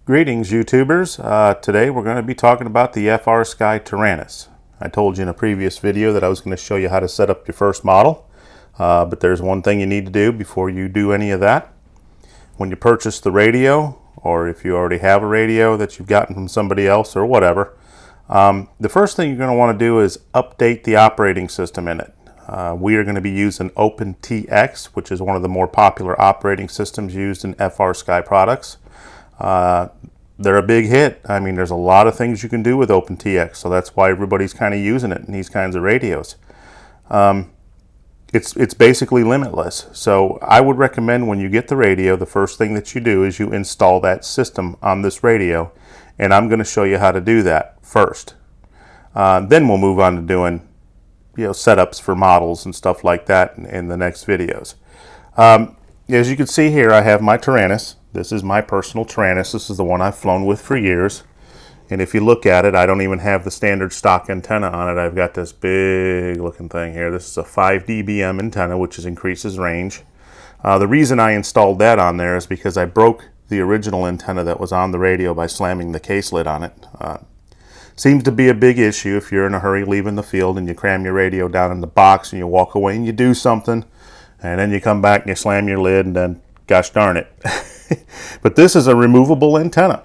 Greetings YouTubers. Today we're going to be talking about the FrSky Taranis. I told you in a previous video that I was going to show you how to set up your first model, but there's one thing you need to do before you do any of that. When you purchase the radio, or if you already have a radio that you've gotten from somebody else or whatever, the first thing you're going to want to do is update the operating system in it. We are going to be using OpenTX, which is one of the more popular operating systems used in FrSky products. They're a big hit. I mean, there's a lot of things you can do with OpenTX, so that's why everybody's kind of using it in these kinds of radios. It's basically limitless. So I would recommend when you get the radio, the first thing that you do is you install that system on this radio, and I'm going to show you how to do that first. Then we'll move on to doing, setups for models and stuff like that in the next videos. As you can see here, I have my Taranis. This is my personal Taranis. This is the one I've flown with for years. And if you look at it, I don't even have the standard stock antenna on it. I've got this big looking thing here. This is a 5 dBm antenna, which increases range. The reason I installed that on there is because I broke the original antenna that was on the radio by slamming the case lid on it. Seems to be a big issue if you're in a hurry leaving the field and you cram your radio down in the box and you walk away and you do something, and then you come back and you slam your lid, and then gosh darn it. But this is a removable antenna.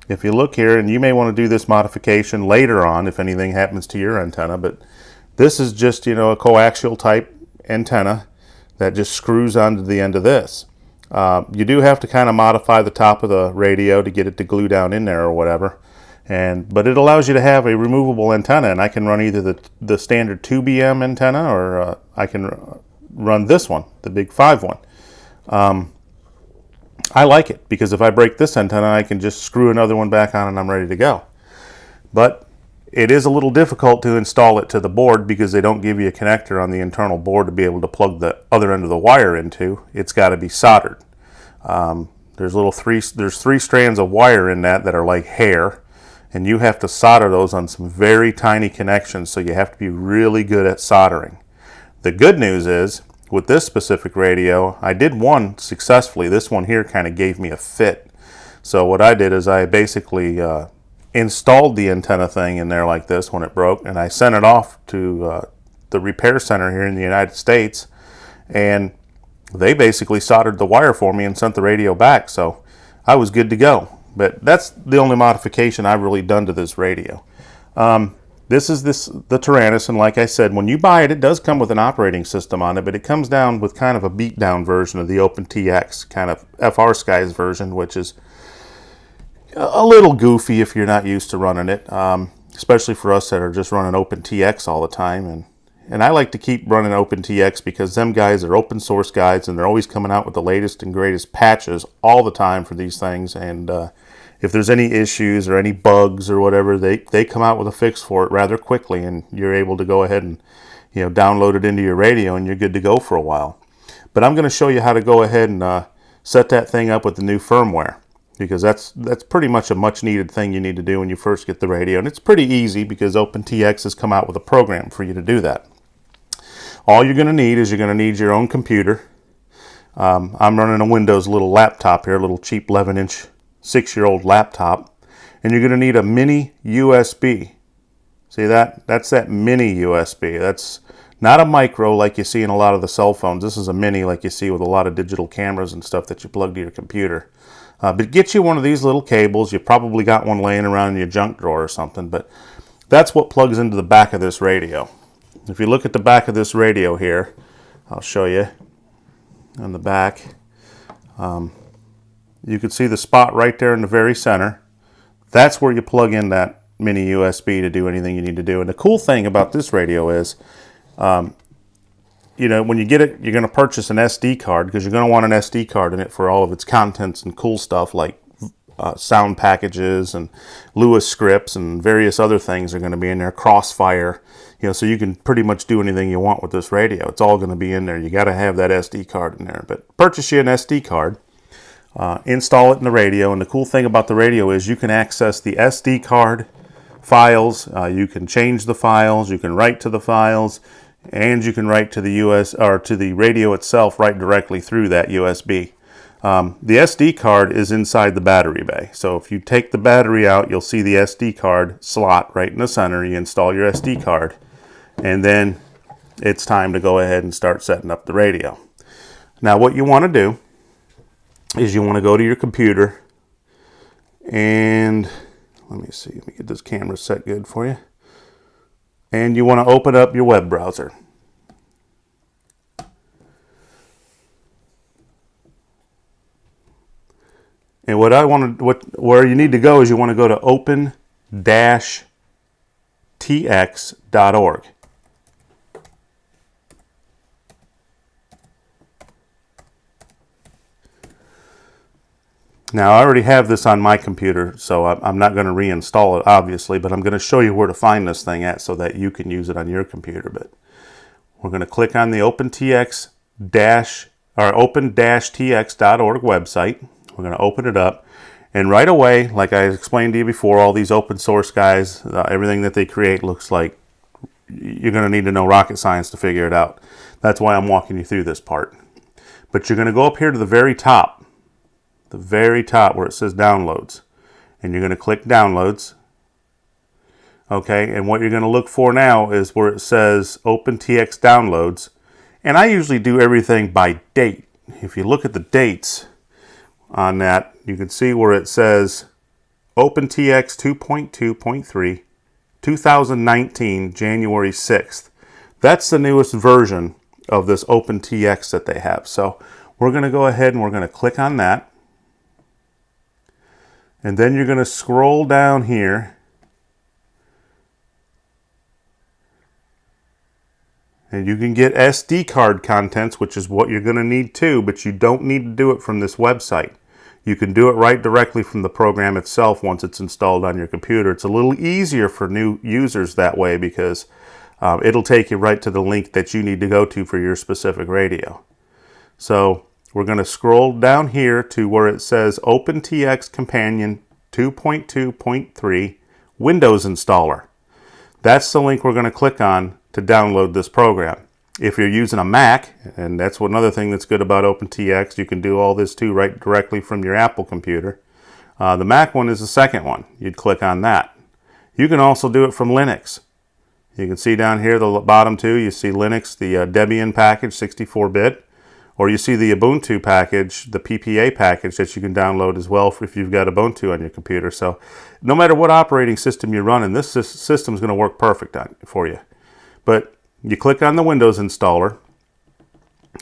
If you look here, and you may want to do this modification later on if anything happens to your antenna, but this is just, a coaxial type antenna that just screws onto the end of this. You do have to kind of modify the top of the radio to get it to glue down in there or whatever. But it allows you to have a removable antenna, and I can run either the standard 2BM antenna, or I can run this one, the big 5 one. I like it because if I break this antenna, I can just screw another one back on and I'm ready to go. But it is a little difficult to install it to the board because they don't give you a connector on the internal board to be able to plug the other end of the wire into. It's got to be soldered. There's three strands of wire in that are like hair, and you have to solder those on some very tiny connections, so you have to be really good at soldering. The good news is, with this specific radio, I did one successfully. This one here kind of gave me a fit. So what I did is I basically installed the antenna thing in there like this when it broke, and I sent it off to the repair center here in the United States, and they basically soldered the wire for me and sent the radio back, so I was good to go. But that's the only modification I've really done to this radio. This is the Taranis, and like I said, when you buy it, it does come with an operating system on it, but it comes down with kind of a beat down version of the OpenTX, kind of FrSky's version, which is a little goofy if you're not used to running it, especially for us that are just running OpenTX all the time. And I like to keep running OpenTX because them guys are open source guys, and they're always coming out with the latest and greatest patches all the time for these things. And if there's any issues or any bugs or whatever, they come out with a fix for it rather quickly, and you're able to go ahead and download it into your radio, and you're good to go for a while. But I'm going to show you how to go ahead and set that thing up with the new firmware, because that's pretty much a much needed thing you need to do when you first get the radio, and it's pretty easy because OpenTX has come out with a program for you to do that. All you're going to need is your own computer. I'm running a Windows little laptop here, a little cheap 11-inch 6-year-old laptop, and you're going to need a mini USB. See that? That's that mini USB. That's not a micro like you see in a lot of the cell phones. This is a mini like you see with a lot of digital cameras and stuff that you plug to your computer. But get you one of these little cables. You probably got one laying around in your junk drawer or something, but that's what plugs into the back of this radio. If you look at the back of this radio here, I'll show you on the back. You can see the spot right there in the very center. That's where you plug in that mini USB to do anything you need to do. And the cool thing about this radio is, when you get it, you're going to purchase an SD card, because you're going to want an SD card in it for all of its contents and cool stuff like sound packages and Lewis scripts and various other things are going to be in there, Crossfire, so you can pretty much do anything you want with this radio. It's all going to be in there. You got to have that SD card in there. But purchase you an SD card. Install it in the radio, and the cool thing about the radio is you can access the SD card files, you can change the files, you can write to the files, and you can write to the to the radio itself right directly through that USB. The SD card is inside the battery bay. So if you take the battery out, you'll see the SD card slot right in the center. You install your SD card, and then it's time to go ahead and start setting up the radio. Now what you want to do is you want to go to your computer, and let me see, let me get this camera set good for you. And you want to open up your web browser. And where you need to go is you want to go to OpenTX.org. Now, I already have this on my computer, so I'm not going to reinstall it, obviously, but I'm going to show you where to find this thing at so that you can use it on your computer. But we're going to click on the open-tx.org website. We're going to open it up, and right away, like I explained to you before, all these open source guys, everything that they create looks like you're going to need to know rocket science to figure it out. That's why I'm walking you through this part. But you're going to go up here to the very top where it says downloads, and you're going to click downloads. Okay, and what you're going to look for now is where it says OpenTX downloads, and I usually do everything by date. If you look at the dates on that, you can see where it says OpenTX 2.2.3 2019 January 6th. That's the newest version of this OpenTX that they have. So we're going to go ahead and we're going to click on that. And then you're going to scroll down here. And you can get SD card contents, which is what you're going to need too, but you don't need to do it from this website. You can do it right directly from the program itself once it's installed on your computer. It's a little easier for new users that way because it'll take you right to the link that you need to go to for your specific radio. So we're going to scroll down here to where it says OpenTX Companion 2.2.3 Windows Installer. That's the link we're going to click on to download this program. If you're using a Mac, and that's another thing that's good about OpenTX, you can do all this too right directly from your Apple computer. The Mac one is the second one. You'd click on that. You can also do it from Linux. You can see down here the bottom two, you see Linux, the Debian package, 64-bit, or you see the Ubuntu package, the PPA package that you can download as well if you've got Ubuntu on your computer. So no matter what operating system you're running, this system is going to work perfect for you. But you click on the Windows installer,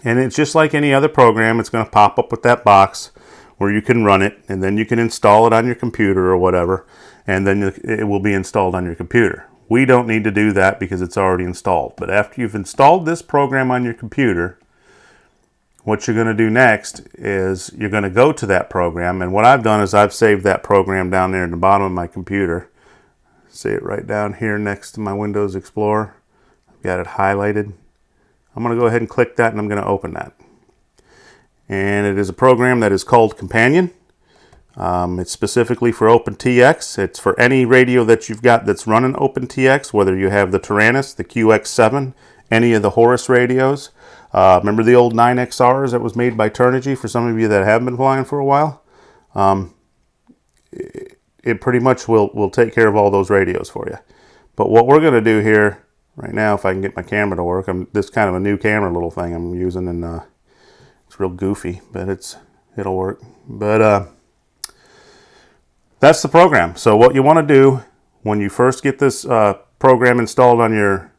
and it's just like any other program. It's going to pop up with that box where you can run it, and then you can install it on your computer or whatever, and then it will be installed on your computer. We don't need to do that because it's already installed. But after you've installed this program on your computer, what you're going to do next is you're going to go to that program, and what I've done is I've saved that program down there at the bottom of my computer. See it right down here next to my Windows Explorer. Got it highlighted. I'm going to go ahead and click that, and I'm going to open that. And it is a program that is called Companion. It's specifically for OpenTX. It's for any radio that you've got that's running OpenTX, whether you have the Taranis, the QX7, any of the Horus radios. Remember the old 9XRs that was made by Taranis for some of you that have been flying for a while? It pretty much will take care of all those radios for you. But what we're going to do here right now, if I can get my camera to work, this kind of a new camera little thing I'm using, and it's real goofy, but it'll work. But that's the program. So what you want to do when you first get this program installed on your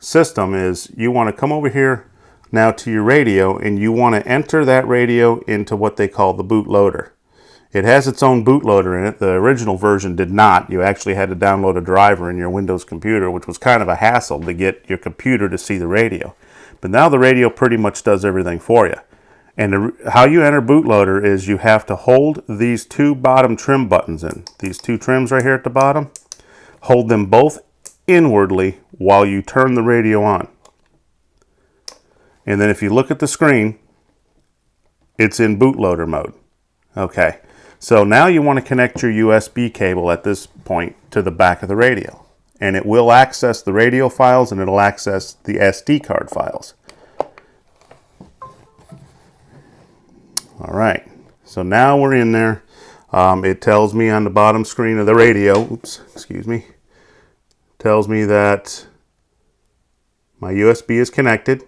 system is you want to come over here now to your radio, and you want to enter that radio into what they call the bootloader. It has its own bootloader in it. The original version did not. You actually had to download a driver in your Windows computer, which was kind of a hassle to get your computer to see the radio. But now the radio pretty much does everything for you. And how you enter bootloader is you have to hold these two bottom trim buttons in. These two trims right here at the bottom. Hold them both inwardly while you turn the radio on. And then if you look at the screen, it's in bootloader mode. Okay. So now you want to connect your USB cable at this point to the back of the radio. And it will access the radio files, and it'll access the SD card files. All right. So now we're in there. It tells me on the bottom screen of the radio, oops, excuse me, tells me that my USB is connected,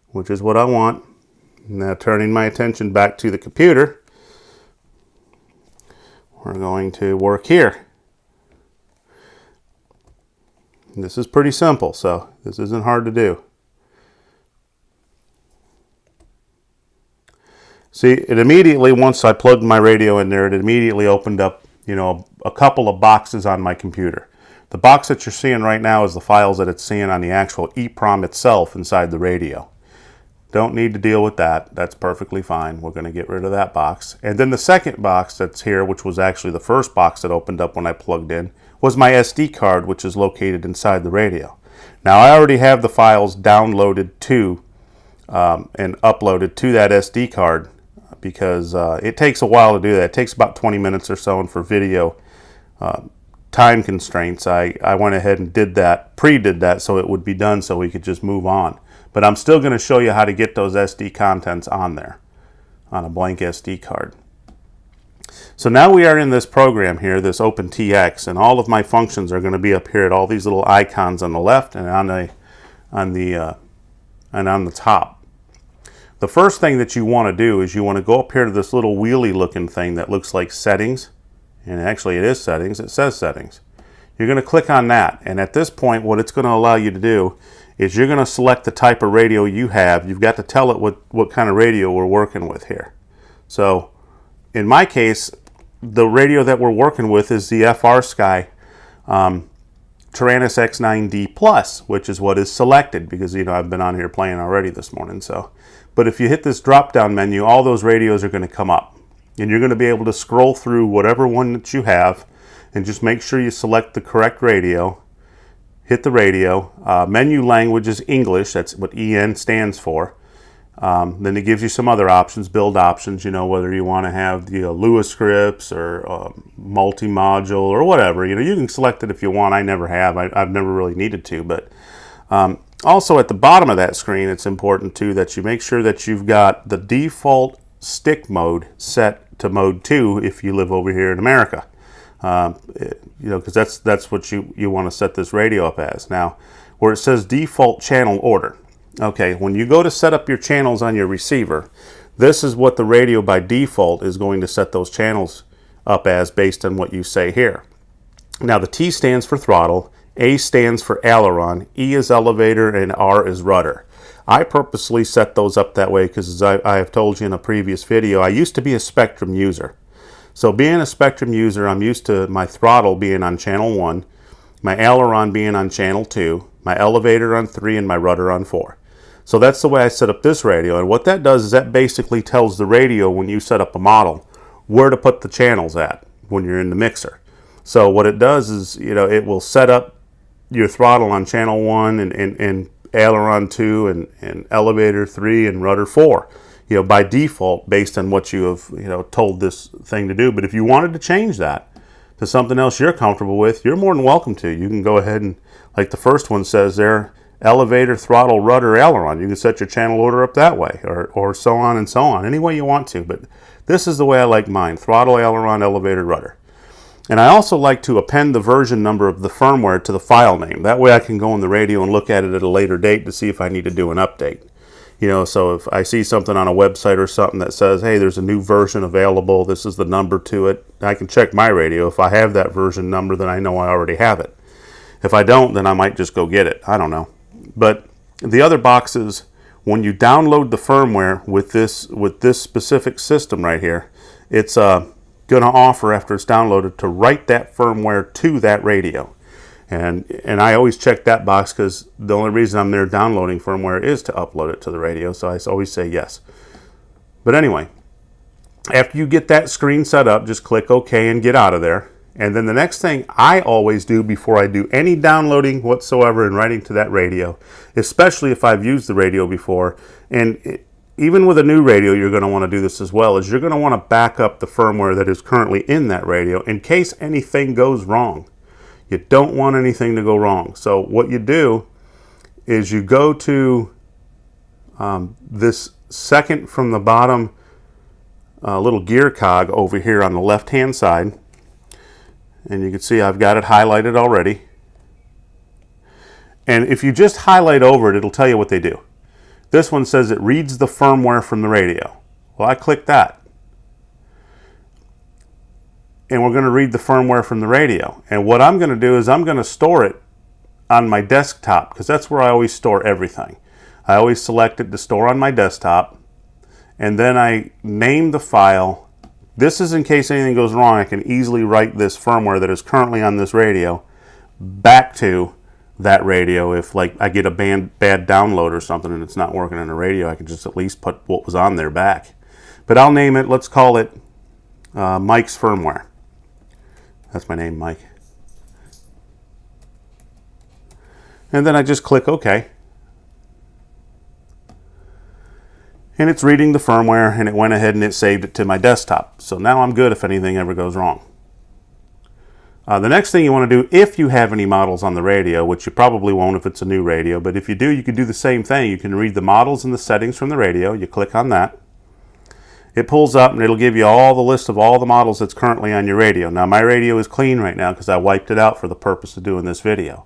which is what I want. Now turning my attention back to the computer, we're going to work here. This is pretty simple, so this isn't hard to do. See, it immediately, once I plugged my radio in there, it immediately opened up, you know, a couple of boxes on my computer. The box that you're seeing right now is the files that it's seeing on the actual EEPROM itself inside the radio. Don't need to deal with that. That's perfectly fine. We're going to get rid of that box. And then the second box that's here, which was actually the first box that opened up when I plugged in, was my SD card, which is located inside the radio. Now, I already have the files downloaded to and uploaded to that SD card, because it takes a while to do that. It takes about 20 minutes or so, and for video time constraints, I went ahead and did that, pre-did that, so it would be done so we could just move on. But I'm still going to show you how to get those SD contents on there, on a blank SD card. So now we are in this program here, this OpenTX, and all of my functions are going to be up here at all these little icons on the left and on the top. The first thing that you want to do is you want to go up here to this little wheelie looking thing that looks like settings, and actually it is settings, it says settings. You're going to click on that, and at this point what it's going to allow you to do is you're going to select the type of radio you have. You've got to tell it what kind of radio we're working with here. So in my case, the radio that we're working with is the FrSky Taranis X9D Plus, which is what is selected, because, you know, I've been on here playing already this morning. So, but if you hit this drop down menu, all those radios are going to come up, and you're going to be able to scroll through whatever one that you have and just make sure you select the correct radio. Hit the radio. Menu language is English. That's what EN stands for. Then it gives you some other options, build options, you know, whether you want to have the Lewis scripts or multi-module or whatever. You know, you can select it if you want. I never have. I've never really needed to. But also at the bottom of that screen, it's important too that you make sure that you've got the default stick mode set to mode 2 if you live over here in America. You know, because that's what you want to set this radio up as. Now, where it says default channel order, okay, when you go to set up your channels on your receiver, this is what the radio by default is going to set those channels up as based on what you say here. Now, the T stands for throttle, A stands for aileron, E is elevator, and R is rudder. I purposely set those up that way because, as I have told you in a previous video, I used to be a Spectrum user. So being a Spectrum user, I'm used to my throttle being on channel 1, my aileron being on channel 2, my elevator on 3, and my rudder on 4. So that's the way I set up this radio. And what that does is that basically tells the radio, when you set up a model, where to put the channels at when you're in the mixer. So what it does is, you know, it will set up your throttle on channel 1 and aileron 2 and elevator 3 and rudder 4. You know, by default, based on what you have, you know, told this thing to do. But if you wanted to change that to something else you're comfortable with, you're more than welcome to. You can go ahead and, like the first one says there, elevator, throttle, rudder, aileron. You can set your channel order up that way, or so on and so on, any way you want to. But this is the way I like mine: throttle, aileron, elevator, rudder. And I also like to append the version number of the firmware to the file name. That way I can go on the radio and look at it at a later date to see if I need to do an update. You know, so if I see something on a website or something that says, hey, there's a new version available, this is the number to it, I can check my radio. If I have that version number, then I know I already have it. If I don't, then I might just go get it. I don't know. But the other boxes, when you download the firmware with this specific system right here, it's going to offer, after it's downloaded, to write that firmware to that radio. And I always check that box because the only reason I'm there downloading firmware is to upload it to the radio, so I always say yes. But anyway, after you get that screen set up, just click OK and get out of there. And then the next thing I always do before I do any downloading whatsoever and writing to that radio, especially if I've used the radio before, and even with a new radio you're going to want to do this as well, is you're going to want to back up the firmware that is currently in that radio in case anything goes wrong. You don't want anything to go wrong. So what you do is you go to this second from the bottom little gear cog over here on the left hand side, and you can see I've got it highlighted already. And if you just highlight over it, it'll tell you what they do. This one says it reads the firmware from the radio. Well, I click that, and we're going to read the firmware from the radio. And what I'm going to do is I'm going to store it on my desktop, because that's where I always store everything. I always select it to store on my desktop, and then I name the file. This is in case anything goes wrong. I can easily write this firmware that is currently on this radio back to that radio. If like I get a bad download or something and it's not working on the radio, I can just at least put what was on there back. But I'll name it, let's call it Mike's firmware. That's my name, Mike. And then I just click OK. And it's reading the firmware, and it went ahead and it saved it to my desktop. So now I'm good if anything ever goes wrong. The next thing you want to do, if you have any models on the radio, which you probably won't if it's a new radio, but if you do, you can do the same thing. You can read the models and the settings from the radio. You click on that. It pulls up and it'll give you all the list of all the models that's currently on your radio. Now my radio is clean right now because I wiped it out for the purpose of doing this video.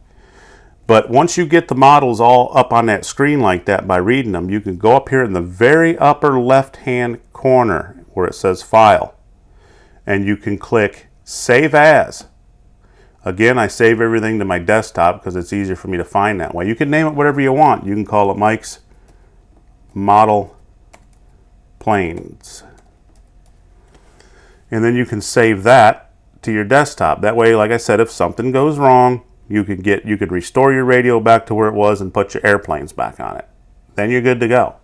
But once you get the models all up on that screen like that by reading them, you can go up here in the very upper left hand corner where it says File, and you can click Save As. Again, I save everything to my desktop because it's easier for me to find that way. You can name it whatever you want. You can call it Mike's Model Planes. And then you can save that to your desktop. That way, like I said, if something goes wrong, you could restore your radio back to where it was and put your airplanes back on it. Then you're good to go.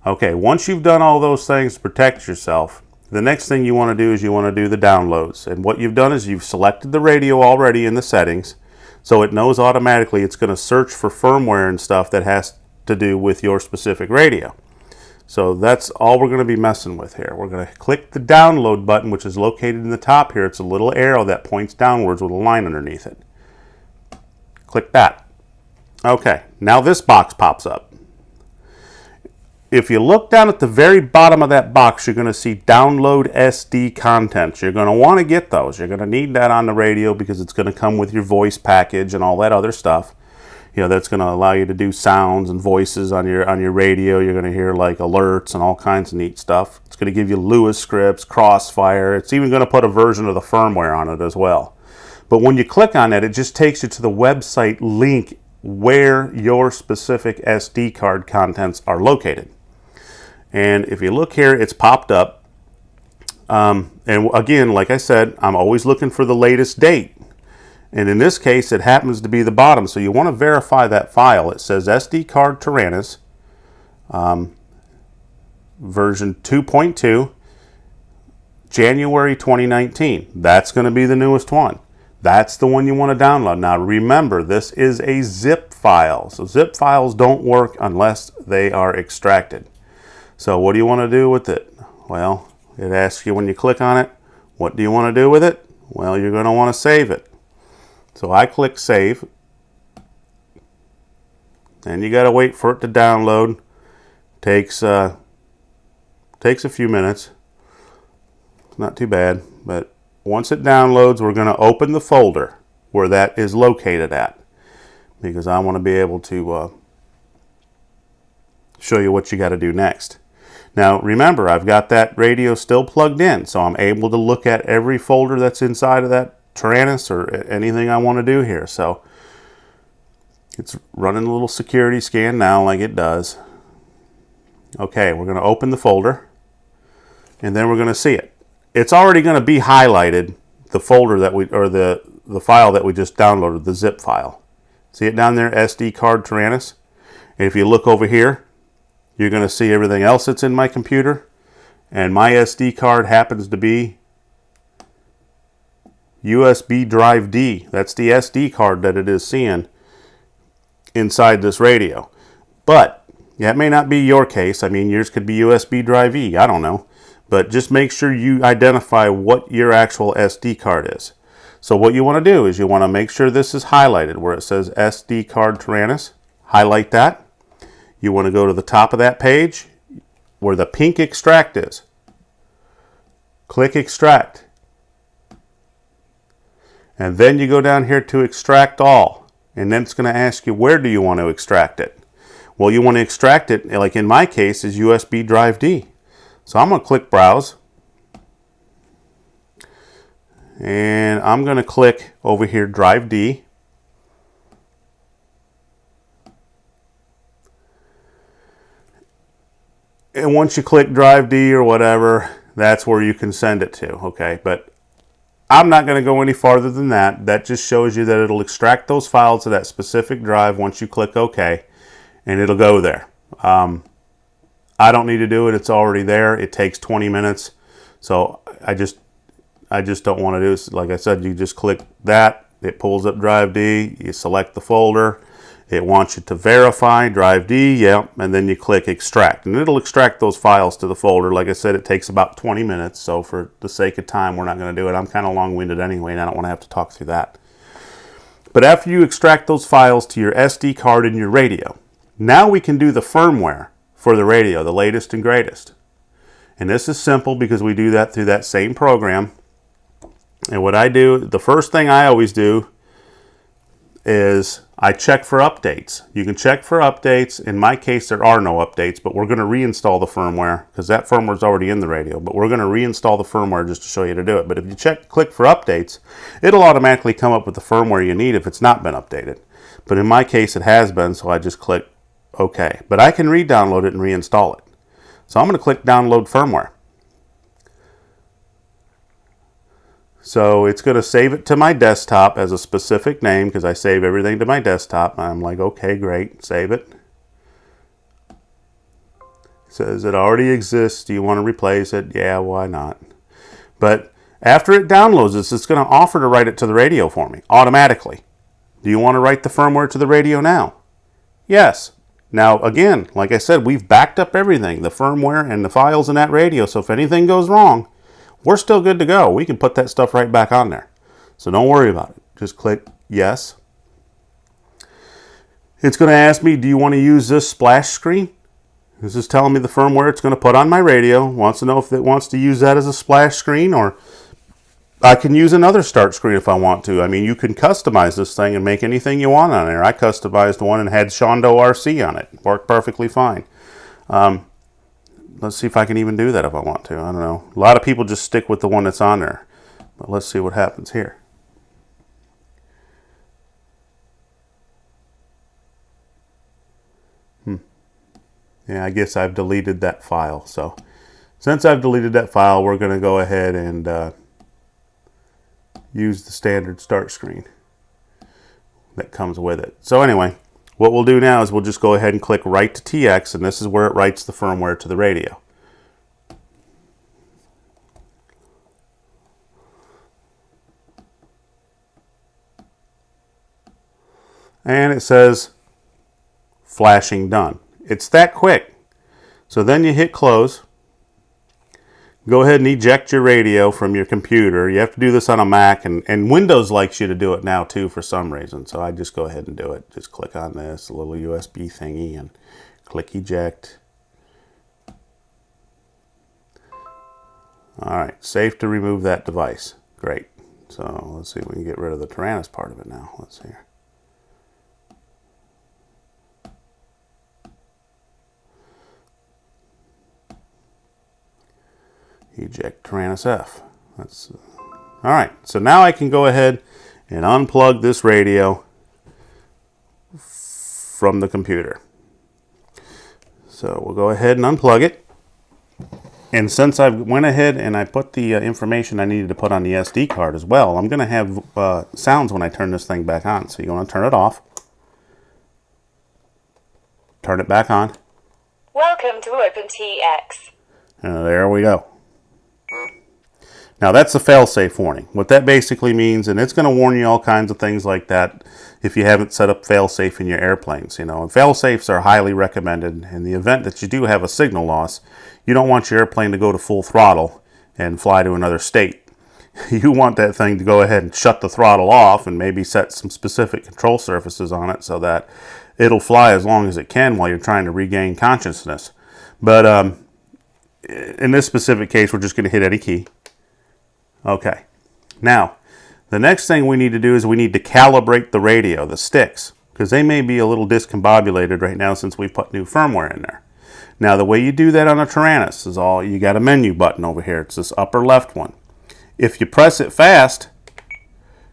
Okay, once you've done all those things to protect yourself, the next thing you want to do is you want to do the downloads. And what you've done is you've selected the radio already in the settings, so it knows automatically it's going to search for firmware and stuff that has to do with your specific radio. So that's all we're going to be messing with here. We're going to click the download button, which is located in the top here. It's a little arrow that points downwards with a line underneath it. Click that. Okay, now this box pops up. If you look down at the very bottom of that box, you're going to see download SD contents. You're going to want to get those. You're going to need that on the radio because it's going to come with your voice package and all that other stuff. You know, that's going to allow you to do sounds and voices on your radio. You're going to hear like alerts and all kinds of neat stuff. It's going to give you Lewis scripts, Crossfire. It's even going to put a version of the firmware on it as well. But when you click on it, it just takes you to the website link where your specific SD card contents are located. And if you look here, it's popped up. And again, like I said, I'm always looking for the latest date. And in this case, it happens to be the bottom. So you want to verify that file. It says SD card Taranis, version 2.2, January 2019. That's going to be the newest one. That's the one you want to download. Now remember, this is a zip file. So zip files don't work unless they are extracted. So what do you want to do with it? Well, it asks you when you click on it, what do you want to do with it? Well, you're going to want to save it. So I click Save. And you got to wait for it to download. Takes a few minutes. Not too bad, but once it downloads, we're going to open the folder where that is located at, because I want to be able to show you what you got to do next. Now remember, I've got that radio still plugged in, so I'm able to look at every folder that's inside of that Taranis or anything I want to do here. So it's running a little security scan now like it does. Okay, we're going to open the folder and then we're going to see it. It's already going to be highlighted, the folder that we, or the file that we just downloaded, the zip file. See it down there, SD card Taranis? And if you look over here, you're going to see everything else that's in my computer. And my SD card happens to be USB drive D. That's the SD card that it is seeing inside this radio. But that may not be your case. I mean, yours could be USB drive E. I don't know. But just make sure you identify what your actual SD card is. So what you want to do is you want to make sure this is highlighted where it says SD card Taranis. Highlight that. You want to go to the top of that page where the pink extract is. click extract. And then you go down here to extract all. And then it's going to ask you, where do you want to extract it? Well, you want to extract it, like in my case, is USB drive D. So I'm going to click browse. And I'm going to click over here, drive D. And once you click drive D or whatever, that's where you can send it to, okay? But I'm not going to go any farther than that. That just shows you that it'll extract those files to that specific drive once you click OK, and it'll go there. I don't need to do it. It's already there. It takes 20 minutes. So I just don't want to do it. Like I said, you just click that. It pulls up drive D. You select the folder. It wants you to verify, drive D, yep, and then you click extract. And it'll extract those files to the folder. Like I said, it takes about 20 minutes, so for the sake of time, we're not going to do it. I'm kind of long-winded anyway, and I don't want to have to talk through that. But after you extract those files to your SD card in your radio, now we can do the firmware for the radio, the latest and greatest. And this is simple because we do that through that same program. And what I do, the first thing I always do is I check for updates. You can check for updates. In my case, there are no updates, but we're going to reinstall the firmware because that firmware is already in the radio. But we're going to reinstall the firmware just to show you to do it. But if you click for updates, it'll automatically come up with the firmware you need if it's not been updated. But in my case, it has been, so I just click OK. But I can re-download it and reinstall it. So I'm going to click download firmware. So it's going to save it to my desktop as a specific name because I save everything to my desktop. I'm like, okay, great, save it. It says it already exists. Do you want to replace it? Yeah, why not? But after it downloads this, it's going to offer to write it to the radio for me automatically. Do you want to write the firmware to the radio now? Yes. Now, again, like I said, we've backed up everything, the firmware and the files in that radio. So if anything goes wrong, we're still good to go. We can put that stuff right back on there. So don't worry about it. Just click yes. It's going to ask me, do you want to use this splash screen? This is telling me the firmware it's going to put on my radio. Wants to know if it wants to use that as a splash screen, or I can use another start screen if I want to. I mean, you can customize this thing and make anything you want on there. I customized one and had Shondo RC on it. Worked perfectly fine. Let's see if I can even do that if I want to. I don't know. A lot of people just stick with the one that's on there. But let's see what happens here. Yeah, I guess I've deleted that file. So since I've deleted that file, we're going to go ahead and use the standard start screen that comes with it. So anyway, what we'll do now is we'll just go ahead and click Write to TX, and this is where it writes the firmware to the radio. And it says flashing done. It's that quick. So then you hit close. Go ahead and eject your radio from your computer. You have to do this on a Mac, and Windows likes you to do it now too for some reason. So I just go ahead and do it. Just click on this little USB thingy and click eject. All right, safe to remove that device. Great. So let's see if we can get rid of the Taranis part of it now. Let's see here. Eject Taranis F. That's all right. So now I can go ahead and unplug this radio from the computer. So we'll go ahead and unplug it. And since I went ahead and I put the information I needed to put on the SD card as well, I'm going to have sounds when I turn this thing back on. So you're going to turn it off. Turn it back on. Welcome to OpenTX. There we go. Now that's the fail-safe warning. What that basically means, and it's going to warn you all kinds of things like that if you haven't set up fail-safe in your airplanes. You know, and fail-safes are highly recommended. In the event that you do have a signal loss, you don't want your airplane to go to full throttle and fly to another state. You want that thing to go ahead and shut the throttle off and maybe set some specific control surfaces on it so that it'll fly as long as it can while you're trying to regain consciousness. But in this specific case, we're just going to hit any key. Okay. Now, the next thing we need to do is we need to calibrate the radio, the sticks, because they may be a little discombobulated right now since we put new firmware in there. Now, the way you do that on a Taranis is you got a menu button over here. It's this upper left one. If you press it fast,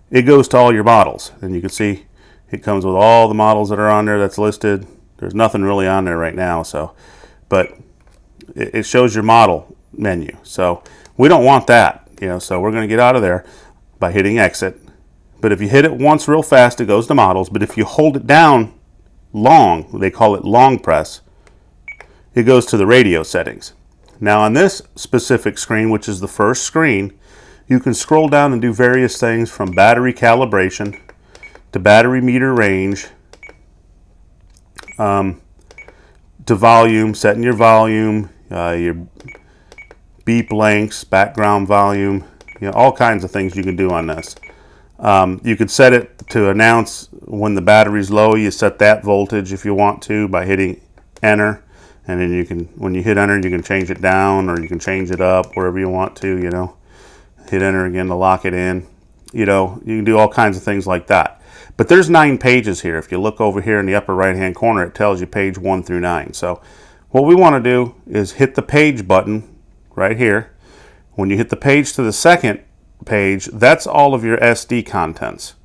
it goes to all your models. And you can see it comes with all the models that are on there that's listed. There's nothing really on there right now, but it shows your model menu. So we don't want that, so we're going to get out of there by hitting exit. But if you hit it once real fast, it goes to models. But if you hold it down long, they call it long press, it goes to the radio settings. Now on this specific screen, which is the first screen, you can scroll down and do various things from battery calibration to battery meter range, to volume, setting your volume, your beep lengths, background volume, all kinds of things you can do on this. You could set it to announce when the battery's low. You set that voltage if you want to by hitting enter, and then when you hit enter, you can change it down or you can change it up wherever you want to. Hit enter again to lock it in. You can do all kinds of things like that. But there's 9 pages here. If you look over here in the upper right hand corner, it tells you page 1 through 9. So what we want to do is hit the page button right here. When you hit the page to the second page, that's all of your SD contents.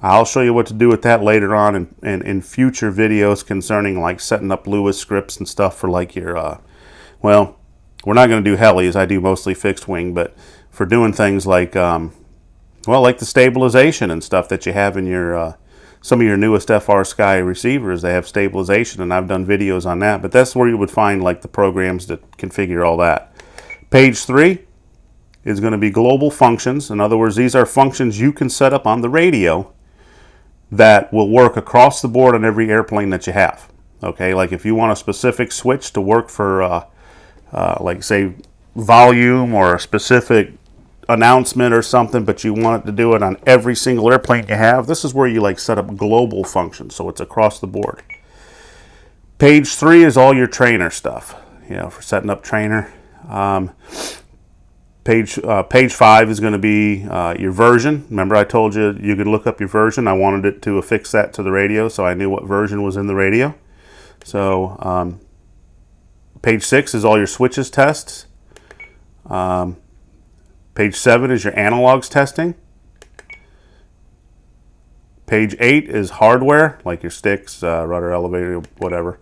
I'll show you what to do with that later on in future videos concerning like setting up Lewis scripts and stuff for like your, well, we're not going to do helis. I do mostly fixed wing, but for doing things like, like the stabilization and stuff that you have in your, some of your newest FrSky receivers, they have stabilization, and I've done videos on that. But that's where you would find like the programs that configure all that. Page 3 is going to be global functions. In other words, these are functions you can set up on the radio that will work across the board on every airplane that you have. Okay, like if you want a specific switch to work for, like say, volume or a specific announcement or something, but you want it to do it on every single airplane you have, this is where you like set up global functions, so it's across the board. Page 3 is all your trainer stuff, for setting up trainer. Page 5 is going to be your version. Remember I told you you could look up your version. I wanted it to affix that to the radio so I knew what version was in the radio. So page 6 is all your switches tests. Page 7 is your analogs testing. Page 8 is hardware, like your sticks, rudder, elevator, whatever.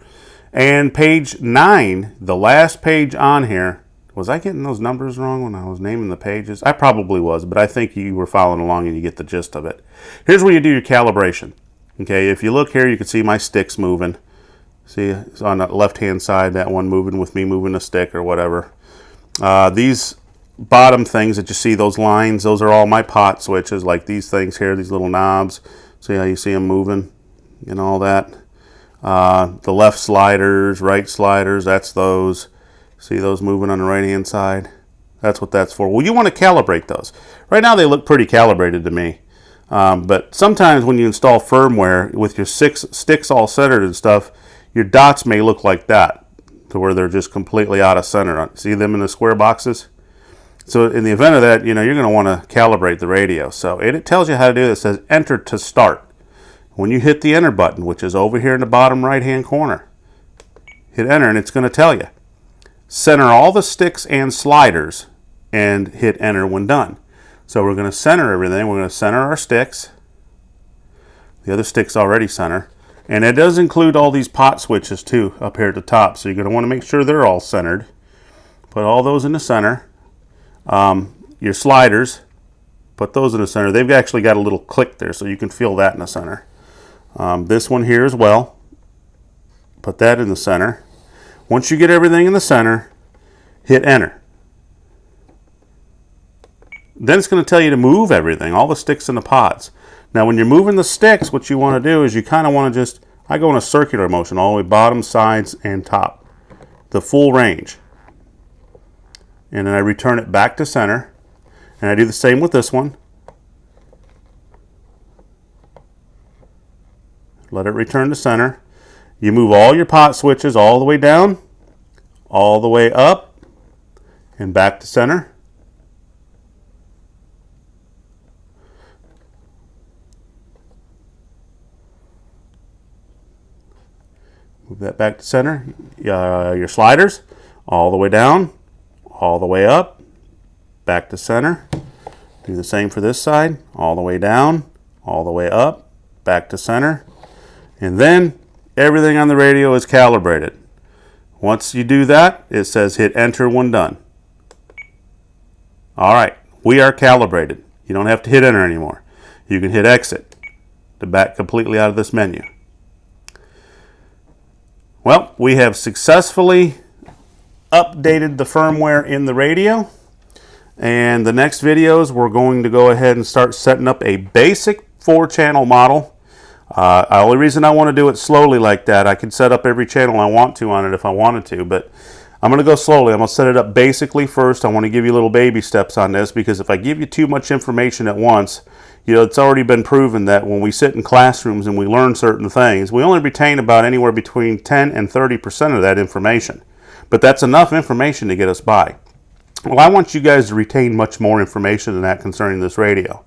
And page 9, the last page on here, was I getting those numbers wrong when I was naming the pages? I probably was, but I think you were following along and you get the gist of it. Here's where you do your calibration. Okay, if you look here, you can see my sticks moving. See, it's on the left-hand side, that one moving with me moving a stick or whatever. These bottom things that you see, those lines, those are all my pot switches, like these things here, these little knobs. See how you see them moving and all that. The left sliders, right sliders, that's those. See those moving on the right hand side? That's what that's for. Well, you want to calibrate those. Right now they look pretty calibrated to me. But sometimes when you install firmware with your sticks all centered and stuff, your dots may look like that, to where they're just completely out of center. See them in the square boxes? So in the event of that, you're going to want to calibrate the radio. So it tells you how to do this. It says enter to start. When you hit the enter button, which is over here in the bottom right hand corner, hit enter and it's going to tell you. Center all the sticks and sliders and hit enter when done. So we're going to center everything. We're going to center our sticks. The other sticks already center. And it does include all these pot switches too up here at the top. So you're going to want to make sure they're all centered. Put all those in the center. Your sliders, put those in the center. They've actually got a little click there, so you can feel that in the center. This one here as well. Put that in the center. Once you get everything in the center, hit enter. Then it's going to tell you to move everything, all the sticks in the pots. Now when you're moving the sticks, what you want to do is you kind of want to just, I go in a circular motion all the way bottom, sides, and top. The full range. And then I return it back to center. And I do the same with this one. Let it return to center. You move all your pot switches all the way down, all the way up, and back to center. Move that back to center. Your sliders, all the way down, all the way up, back to center. Do the same for this side, all the way down, all the way up, back to center. And then everything on the radio is calibrated. Once you do that, it says hit enter when done. All right, we are calibrated. You don't have to hit enter anymore. You can hit exit to back completely out of this menu. Well, we have successfully updated the firmware in the radio. And the next videos, we're going to go ahead and start setting up a basic 4-channel model. The only reason I want to do it slowly like that, I can set up every channel I want to on it if I wanted to, but I'm going to go slowly. I'm going to set it up basically first. I want to give you little baby steps on this, because if I give you too much information at once, you know, it's already been proven that when we sit in classrooms and we learn certain things, we only retain about anywhere between 10 and 30% of that information. But that's enough information to get us by. Well, I want you guys to retain much more information than that concerning this radio.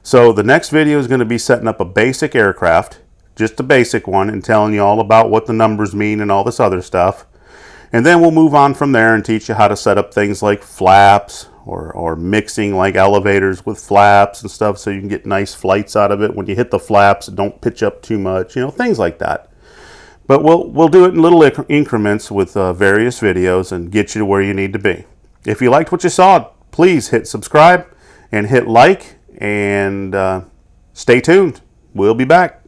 So the next video is going to be setting up a basic aircraft, just a basic one, and telling you all about what the numbers mean and all this other stuff. And then we'll move on from there and teach you how to set up things like flaps or mixing like elevators with flaps and stuff, so you can get nice flights out of it. When you hit the flaps, don't pitch up too much, you know, things like that. But we'll do it in little increments with various videos and get you to where you need to be. If you liked what you saw, please hit subscribe and hit like, and stay tuned. We'll be back.